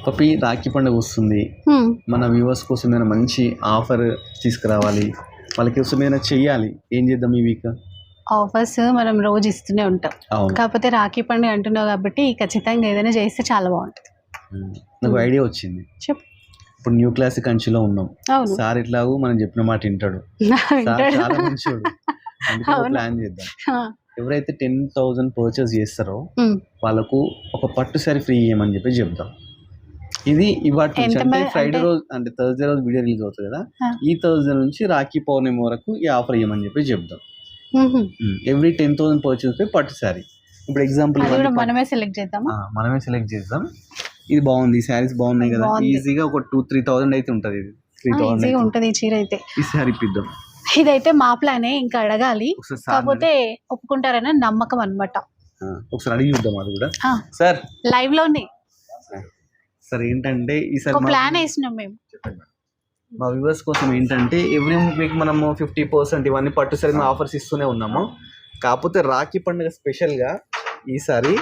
పప్పి రాఖీ పండుగ వస్తుంది. మన వ్యూవర్స్ కోసం ఏమైనా మంచి ఆఫర్ తీసుకురావాలి, వాళ్ళకి కోసం ఏమైనా చెయ్యాలి. ఏం చేద్దాం ఈ వీక్? ఆఫర్స్ మనం రోజు ఇస్తూనే ఉంటాం. కాకపోతే రాఖీ పండుగ అంటున్నావు కాబట్టి ఖచ్చితంగా ఏదైనా చేస్తే చాలా బాగుంటుంది. నాకు ఐడియా వచ్చింది. చెప్పు. ఇప్పుడు న్యూ క్లాసిక్ అంచులో ఉన్నాం. సార్ ఇట్లాగూ మనం చెప్పిన మాట వింటాడు. చాలా మంచోడు. ప్లాన్ చేద్దాం. ఎవరైతే 10,000 పర్చేస్ చేస్తారో వాళ్ళకు ఒక పట్టు సారీ ఫ్రీ ఇవ్వమని చెప్పి చెప్దాం. ఇది ఇవాటి నుంచి అంటే ఫ్రైడే రోజు అంటే థర్స్డే రోజు వీడియో రిలీజ్ అవుతుంది కదా, ఈ థర్స్డే నుంచి రాఖీ పౌర్ణమి వరకు ఈ ఆఫర్ ఇవ్వమని చెప్పి చెప్దాం. ఎవ్రీ 10,000 పర్చేస్ పై పట్టు సారీ. ఇప్పుడు ఎగ్జాంపుల్ మనమే సెలెక్ట్ చేద్దాం. ఇది బాగుంది, ఈ శారీస్ బాగున్నాయి కదా, ఈజీగా ఒక 2,000-3,000 అయితే ఉంటుంది. ఇది 3,000 ఉంటుంది ఈ చీర అయితే. ఈ శారీ ఇప్పిద్దాం. ఇదైతే మా ప్లానే, ఇంకా అడగాలి, కాకపోతే ఒప్పుకుంటారని నమ్మకం అన్నమాట. ఒకసారి అడిగి చూద్దాం అది కూడా. సార్ లైవ్ లోనే సార్ ఏంటంటే ఈసారి ప్లాన్ వేసినాం మేము. మా వ్యూవర్స్ కోసం ఏంటంటే ఎవ్రీ వీక్ మనము 50% ఇవన్నీ పట్టు సారీ ఆఫర్స్ ఇస్తూనే ఉన్నాము. కాకపోతే రాఖీ పండుగ స్పెషల్గా ఈసారి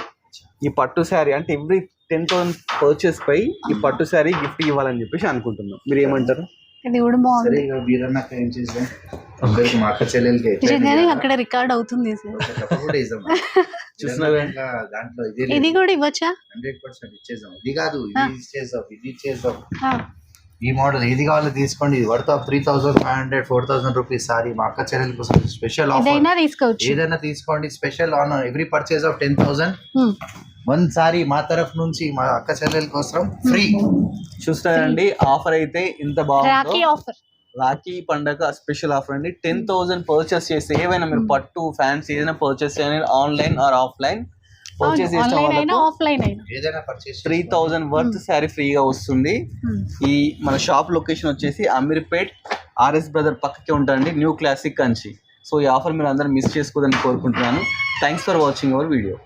ఈ పట్టు శారీ అంటే ఎవ్రీ 10,000 పర్చేస్ పై ఈ పట్టు శారీ గిఫ్ట్ ఇవ్వాలని చెప్పేసి అనుకుంటున్నాం. మీరు ఏమంటారు? ఇది కూడా బాగుంది. అక్కడ రికార్డ్ అవుతుంది. ఇది కూడా ఇవ్వచ్చా? 100% ఇచ్చేద్దాం. ఇది కాదు, ఇది ఇచ్చేద్దాం. ఈ మోడల్ ఏది కావాలో తీసుకోండి. ఇది వర్త్ ఆఫ్ 3,500-4,000 రూపీస్ సారీ మా అక్క చెల్లెల కోసం స్పెషల్ ఆఫర్. ఏదైనా తీసుకోండి. Special on every purchase of 10,000 1 sorry మా తరఫు నుంచి మా అక్క చెల్లెల కోసం ఫ్రీ. చూస్తారండి ఆఫర్ అయితే ఇంత బాగుంది. రాఖీ పండగ స్పెషల్ ఆఫర్ అండి. 10,000 పర్చేస్ చేస్తే ఏవైనా మీరు పట్టు ఫ్యాన్సీ ఏదైనా పర్చేస్ చేయండి, ఆన్లైన్ ఆర్ ఆఫ్లైన్ పర్చేస్ చేసిన వాళ్ళకు 3,000 వర్త్ శారీ ఫ్రీగా వస్తుంది. ఈ మన షాప్ లొకేషన్ వచ్చేసి అమీర్పేట్ RS బ్రదర్ పక్కకే ఉంటారండి, న్యూ క్లాసిక్ కంచి. సో ఈ ఆఫర్ మీరు అందరూ మిస్ చేసుకోదని కోరుకుంటున్నాను. Thanks for watching our video.